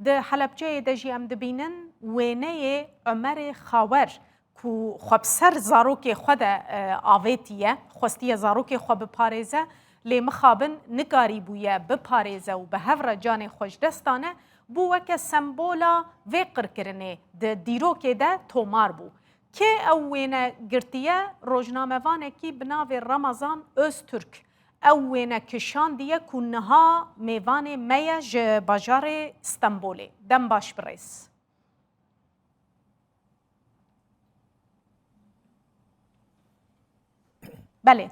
ده حلبجه ده جی ام دبینن وینه عمر خاور کو خواب سر زاروک خود آویتیه خواستی زاروک خواب پارێزە لێ مخابن نگاری بووە بپارێزە و بە هەورە جانێ خۆشدەستانە بوو وەکە سمبۆلا vê qirkirinê di dîrokê de tomar bû. Kê ew wêne girtiye rojnamevanekî bi navê Ramazan Öztürk. Ew wêne kişandiye ku niha mêvanê me ye ji bajarê Stenbolê. Dem baş birêz. Belê.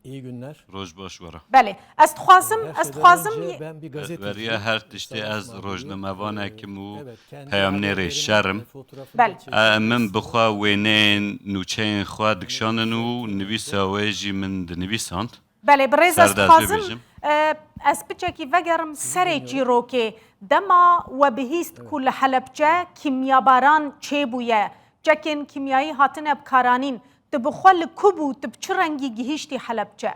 İyi günler. Roj baş wara. Belê. Ez dixwazim Veriya her tiştê ez rojnamevanekim û peyamnêrê şerim. Min bixwe wêneyên nûçeyên xwe dikşanin û nivîsa wê jî min dinivîsand. Belê, birêz ez dixwazim ez piçekî vegerim serê çîrokê. Dema we bihîst ku li Helepçe kimyabaran çêbûye. Cekên kimyayî hatine bikaranîn. Tu bi xwe li ku bû, tu bi çi rengî gihîştî Helepçe?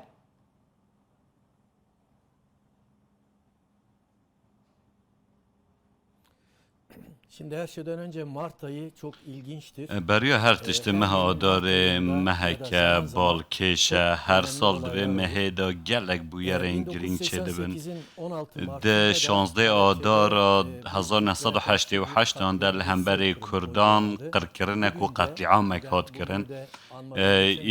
Şimdi her şeyden önce Mart ayı çok ilginçtir. Beriya her tiştê meha adarê, meheke, balkêşe, her sal divê mehê de gelek bûyerên girîng çêdibin. Di 16 adara 1988 de li hemberê Kurdan qirkirinek û qetliamek hat kirin.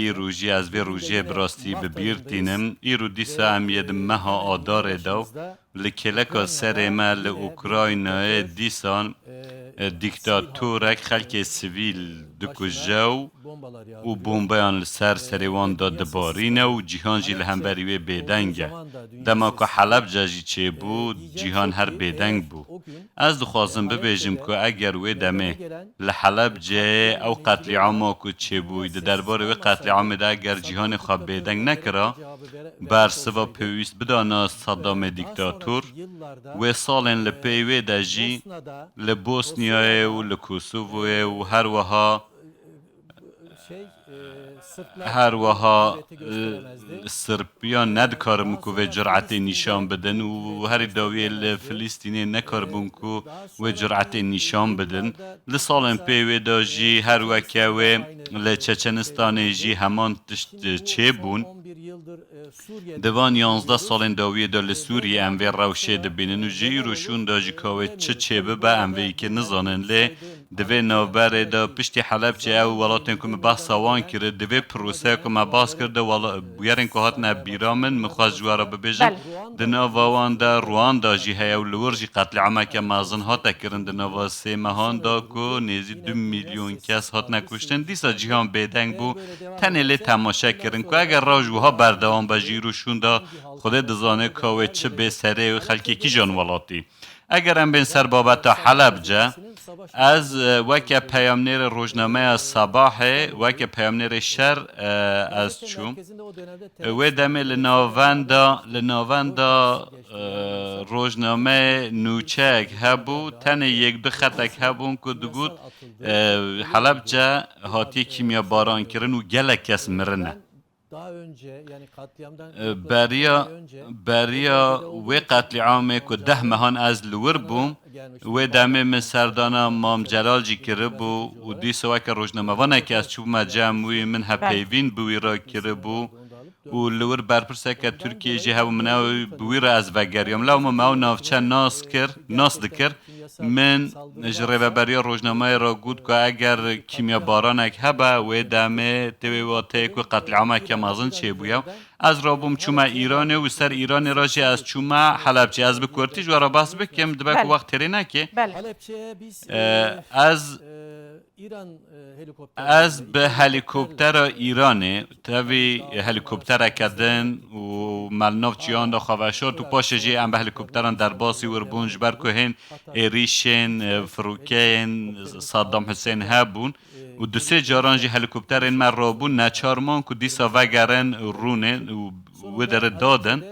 Îro jî ez vê rojiyê bi rastî bibîrtînim. Îro dîsa em yê di meha adarê de li kêleka serê me li Ukraynayê dîsan dîktatûrek xelkê sivîl dikuje û bombeyan li ser serê wan da dibarîne û cîhan jî li hemberî wê bêdeng e. Dema ku Helepçe jî çêbû, cîhan her bêdeng bû. Ez dixwazim bibêjim ku eger wê demê li Helepçeyê ew qetliama ku çêbû di derbarê wê qetliamê de eger cîhanê xwe bêdeng nekira, bersiva pêwîst bidana Saddamê dîktatûr, wê salên li pêy wê de jî li Bosniyayê û li Kosovoyê û her wiha Sırpyan nedikarim ku vê cüretê nîşan bidin û herî dawiyê li Filîstînê nekaribûn ku vê cüretê nîşan bidin. Li salên pê wê de jî her weke wê li Çeçenistanê jî heman tişt çêbûn. Di van 11 salên dawiyê de li Sûriyê em vê rewşê dibînin û ji îro şûn de ji ka wê çi çêbibe em vê yekê nizanin lê di vê navberê de piştî Helepçe ew welatên ku me behsa wan kir di vê proseyê ku me bas kir de bûyerên ku hatine bîra min xwaz ji we re bibêjim di nava wan de Rwanda jî heye û li wir jî qetliameke mezin hate kirin di nava sê mehan da ku nêzî 2 milyon kes hatine kuştin. Dîsa cîhan bêdeng bû tenê lê temaşe kirin ku eger rew ji wiha berdewam be ji îro şûn de Xwedê dizane ka wê çi bê serê û xelkekî jan welatî. Eger em bên ser babeta Helepçe, ez weke peyamnêrê rojnameya Sabahê, weke peyamnêrê şer ez çûm. Wê demê li navenda rojname nûçeyek hebû, tenê yek du xetek hebûn ku digot Helepçe hatiye kimyabaran kirin û gelek kes mirine. Beriya wê qetliamê ku 10 mehan ez li wir bûm, wê demê min serdana Mam Celal jî kiribû û dîsa weke rojnamevanekî ez çûbûme cem wî min hepêvîn bi wî re kiribû û li wir berpirseke Tirkiyê jî hebû min ew bi wî re ez vegeriyam. Lewma me ew navçe nas dikir. Min ji rêveberiya rojnameyê re got ku eger kimyabaranek hebe wê demê tê wê wateyê ku qetliameke mezin çêbûye. Ez rabûm çûme Îranê û ser Îranê re jî ez çûme Helepçe. Ez bi kurtî ji we re bas bikim dibe ku wext têrê neke. Ez bi helîkoptera Îranê tevî helîkoptereke din û melnav çiyan da xwe veşart û paşê jî em bi helîkopteran derbasî wir bûn ji ber ku hên êrişên firokeyên Saddam Hüseyin hebûn û du sê caran jî helîkopterên me rabûn neçarman ku dîsa vegerin rûnê û wê derê dadin.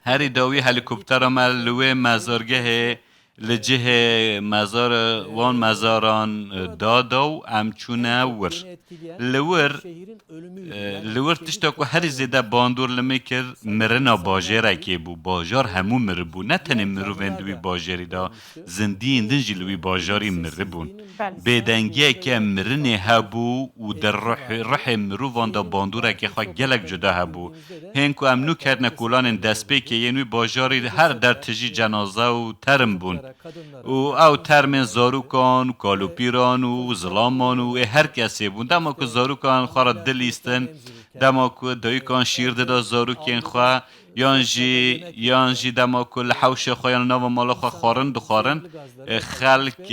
Herî dawiyê helîkoptera me li wê mezargehê لجه مزار وان مزاران دادو امچونه ور لور تشتاکو هر زیده باندور لمیکر مرنا باجره که بو باجار همو مربو نه تنه مرو وندوی باجری دا زندی اندن جلوی باجاری مربون بیدنگیه که مرنه هبو و در روح مرو واندا باندوره که خواه گلک جدا هبو هنکو امنو کرنه کولان دسپی که ینوی باجاری هر در تجی جنازه و ترم بون و او ترمن زاروکان و کالوپیران و زلامان و هر کسی بون دما که زاروکان خواه دلیستن دما که دایکان شیر دا زاروکین خواه یانجی دما که لحوش خواه ناو مالا خواه خارن خلق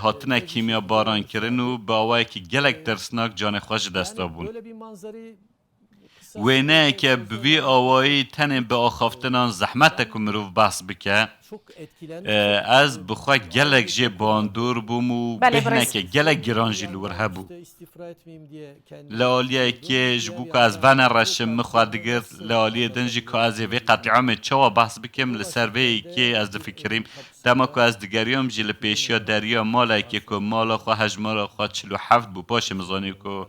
هاتنه کیمیا باران کرن و با آوائی که گلک درسناک جان خواهش دستا بون وینه که بوی آوایی تنه به آخافتنان زحمت که مروف بحث بکه از بخواه گلک جه باندور بوم و بهنه که گلک گرانجی لور هبو لالیه که جبو که از ون رشم مخواه دگر لالیه دنجی که از وی قطعام چوا بحث بکم لسروی که از دفکریم دما که از دگریم جی لپیشیا دریا مالا که مالا خواه هجمارا خواه 47 بو پاش مزانی که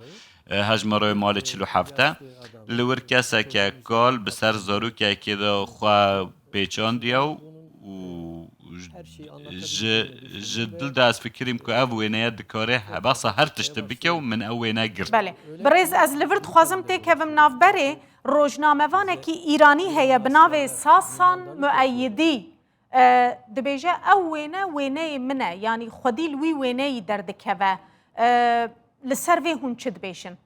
هجمارای مال 47 لور کسا که کال بسر زارو که دا خواه پیچان دیو جدل دا از فکریم که او وینه دکاره باسا هر تشت بکه و من او وینه گرد بله بریز از لورد خوازم تکوم نافبره روجنامه وانه که ایرانی هیا بناوه ساسان مؤیدی دبیجه او وینه منه یعنی خودی لوی وینه دردکوه لسر وی هون چه دبیشن؟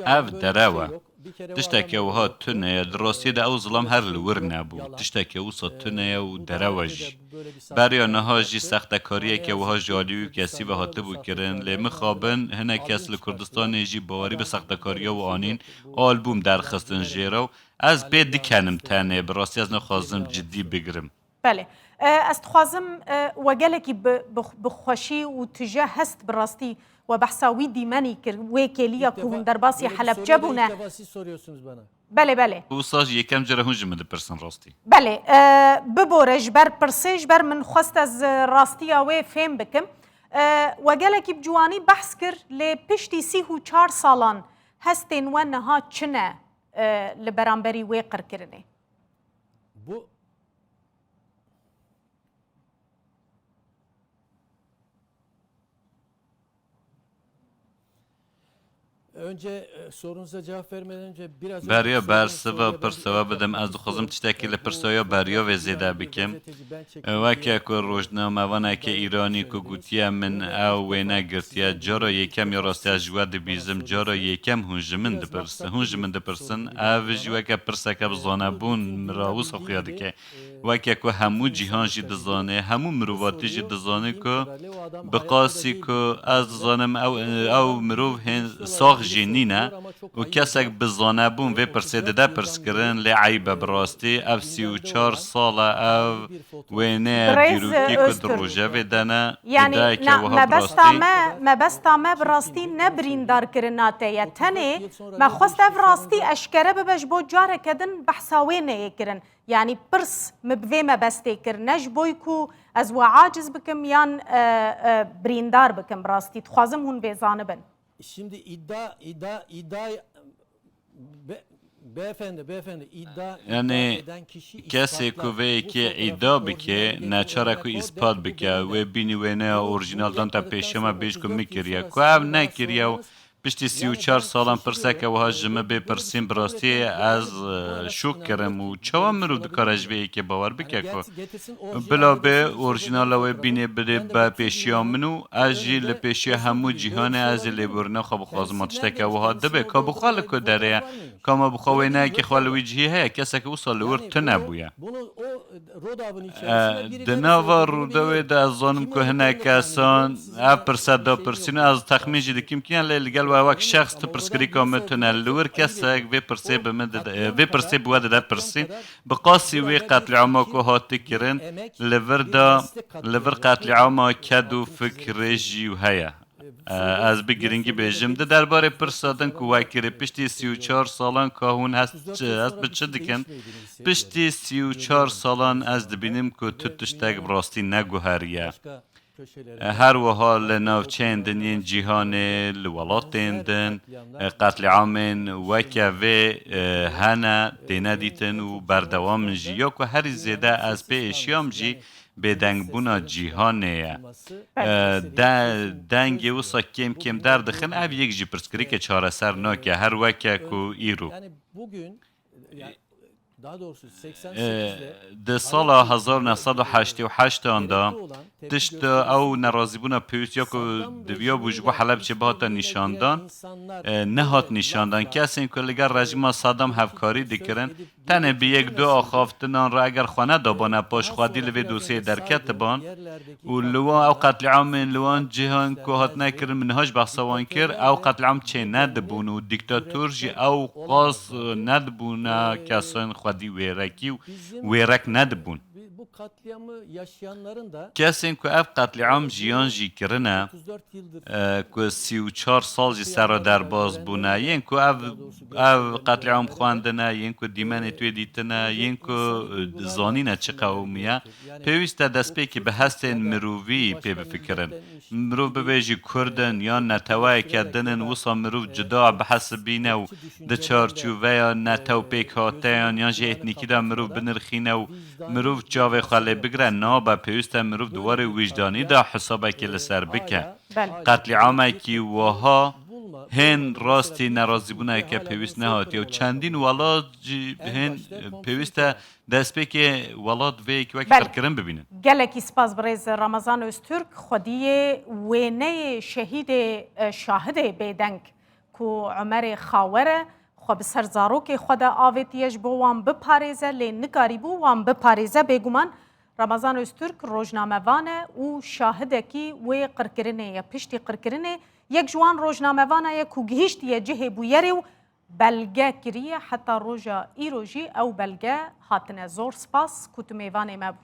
اف دراوه تشتاكي وها تنه دراسي دا او ظلام هر لور نبو تشتاكي وصا تنه و دراوج بریا نها جي سختکاریه که وها جالیو کسی و هاتبو کرن لیمه خوابن هنه کس لکردستان جی باوری به سختکاریا و آنین آلبوم درخستن جیرو از بید دکنم تنه براستی از نخوازم جدی بگرم بله استخوازم وگلکی بخوشی و تجاه هست براستی و بحثاوی دیمانی که وکیلیا که در باسی حلب جبونه بله وصاج یکم جره هون جمده پرسن راستی بله ببورج بر پرسیج بر من خواست از راستی و فهم بکم وگلکی بجوانی بحث کر لپشتی 34 سالان هستین و نها چنه لبرانبری ویقر کرنه Önce sorunuza cevap vermeden önce biraz بریا برسوا پرسوا بدم از دخوازم تشتاکی لپرسویا بریا و زیده بکم وکه که روشنامه وانه که ایرانی که گوتیه من او وینه گرتیه جارا یکم یا راستی از جواد بیزم جارا یکم هونجمن دپرسن او جوه که پرسه که بزانه بون مراوس خویاده که وکه که همو جیهان جی دزانه همو مروواتی جی دزانه که بقاسی که از زانم او مروو هن ساخ جنینه و کسک بزانه بون و پرسیده ده پرس کرن لعیبه براستی اف 34 ساله او وینه دیروکی که دروجه ویدنه یعنی مبستا براستی نبریندار کرناته یا تنه مخواست اف راستی اشکره ببش بو جاره کدن بحثاوینه کرن یعنی پرس مبوی مبسته کرنش بوی کو از و عاجز بکم یان بریندار بکم براستی تخوازم هون بیزانه بن Şimdi iddia beyefendi iddia eden kişi کسی که وی که ادعا بکه نچاره که اثبات بکه و بینی و نه اورجینال دان تا پیشما بیش که میکریه که هم نکریه و پشتی 34 سالم پرسه که وها جمعه بپرسیم براستی از شوک کرم و چوا مرو دکارش وی که باور بکه که بلا به اورجینال و بینی بده با پیشیا منو از جی لپیشیا همو جیهان از لیبورنا خواب خوازماتشته که وها دبه که بخوال که داره که ما بخواهی نه که خالوی جیه هی کسی که او سالور تنبویه دناوا رودوی ده از زانم که هنه کسان اپرسد دا پرسینو از تخمین جی دکیم که لگل و وقت شخص تو پرسکری که متونه لور کسک وی پرسی بوده ده پرسین بقاسی وی قتل عما که هاتی کرن لور قتل عما کدو فکر جیو هیا از بگیرنگی بیجم ده درباره پرسادن که وکیره پشتی 34 سالان که هون هست به چه دکن پشتی 34 سالان از دبینیم که تو تشتگ براستی نگو هریه هر وها لناوچین دنین جیهان لولاتین دن قتل عامن وکوه هنه دینا دیتن و بردوام جی یا که هر زیده از پی اشیام جی بدنگ بونا جیهانه دنگی و ساکیم کم در دخن او یک جی پرسکری که چاره سر ناکه هر وکه که ایرو ده سال 1988 آندا تشت او نرازی بونا پیوست یا که دویا بوجگو حلب چه باتا نشاندان نهات نشاندان کسی این که لگر رژیم صدام هفکاری دکرن تنه بی یک دو آخافتنان را اگر خانه دابانه پاش خوادی لوی دوسیه درکت بان و لوان او قتل عام لوان جهان که هات نکرن منهاج بحثوان کر او قتل عام چه ندبون و دیکتاتور جی او قاس ندبونه کسان خوادی ویرکی و ویرک ندبون کسی که اف قتل عام جیان جی کرنه که 34 سال جی سر در باز بونه ین که اف قتل عام خواندنه ین که دیمن توی دیتنه ین که زانینه چه قومیه پیوسته دست پی که به هستین مرووی پی بفکرن مروو ببیجی کردن یا نتوای کردنن وصا مروو جدا بحث بینه و ده چارچوبه یا نتو پیک هاته یا جه اتنیکی دا مروو بنرخینه و مروو جاوه خاله بگره نابا پیوسته مروو دوار وجدانی دا حسابه که لسر بکه قتل عامه که وها هن راستی نرازی بونه که پیوست نهاتی و چندین ولاد هن پیوسته دست پی که ولاد وی که وقت کرکرن ببینن گلکی سپاس بریز رمضان استرک خودی وینه شهید شاهد بیدنگ که عمر خاوره خو بسر زاروک خود آویتیش بو وان بپاریزه لی نگاری بو وان بپاریزه بگومان رمضان استرک روزنامه وانه و شاهده کی و قرکرنه یا پشتی قرکرنه یک جوان روزنامه وانه یا کوگهشت یا جه بویری و بلگه کریه حتی روژا ایروژی او بلگه هاتنه زور سپاس کتو میوانه مبو